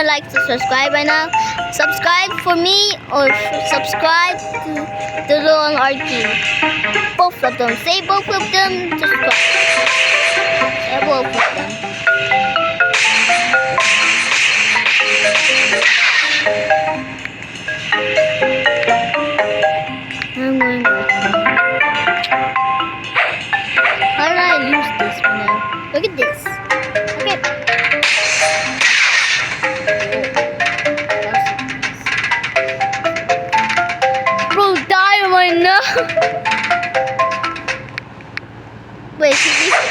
wanna like to subscribe right now, subscribe for me or subscribe to Tulong RT. Both of them. Say both of them. Subscribe. Say both of them. I'm going back. How did I lose this one now? Look at this. Okay. Bro, diamond no. Wait, he leaves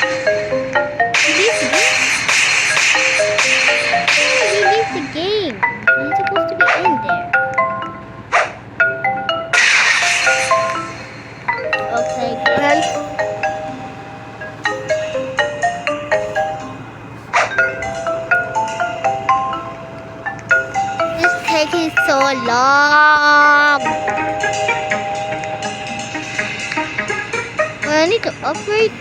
the game? He leaves the game. He's supposed to be in there. Okay, guys. This taking so long. I need to upgrade.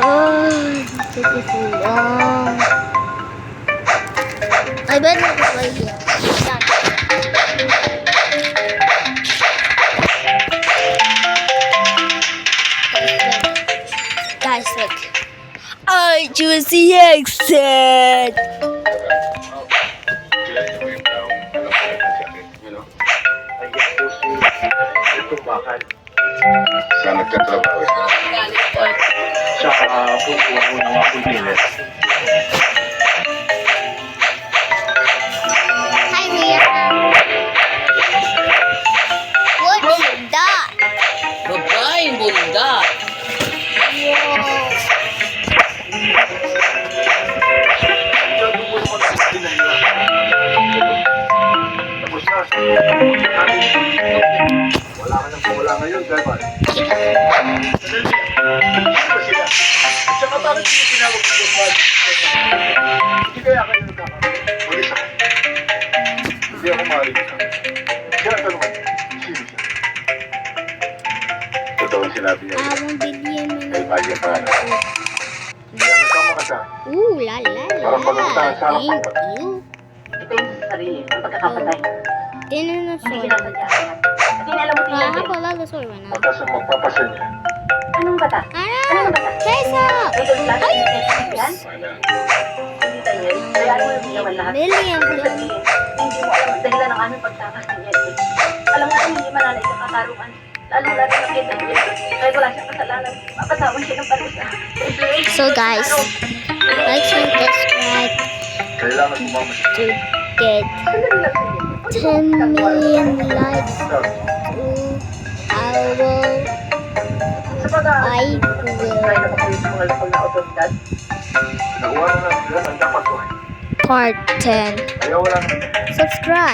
Oh, this taking so long. I better just play here. Done. Guys, look. I choose the exit. Sa nagtatrabaho sa pupuno ng mga pulpilit. Hi, Mia. What is that? Babaeng bunda. Wow. Tapos na. Wala ka nang wala ngayon, Galvan. Sila. At saka bakit hindi tinawag ko yung body? Hindi kaya kayo nagkakaroon. Malis ako. Hindi ako maaaring isa. Siya ang tanungan. Sino siya? Totoo ang sinabi niya. Abang bilhin mo Kay na. Bagay pa na. Hindi ako kasama ka siya. Ooh, la la la. Parang pagkakitaan sa harap Thank ko. you. Ito yung sarili, ang pagkakapatay. Tinan na Hindi sword. sinasadya. Hindi na alam mo I tingnan have din. a lot of sword right now. Pagkas ang magpapasya niya. Anong bata? Ano? Kesa! Idol class Ay! yan? Wala. Hindi tayo. Kaya mo yung ginawan lahat. Million Ibig yan. sabihin, hindi mo alam ang dahilan ng aming pagtakas ni Edwin. Alam nga hindi mananay sa katarungan. Lalong lalo na kay Edwin. Kahit wala siyang kasalanan, mapatawan siya ng parusa. So guys, like and subscribe Kailangan sumama siya. to get 10 million likes to I will Nakuha na lang sila ng dapat ko. part 10. Kaya wala na. Subscribe.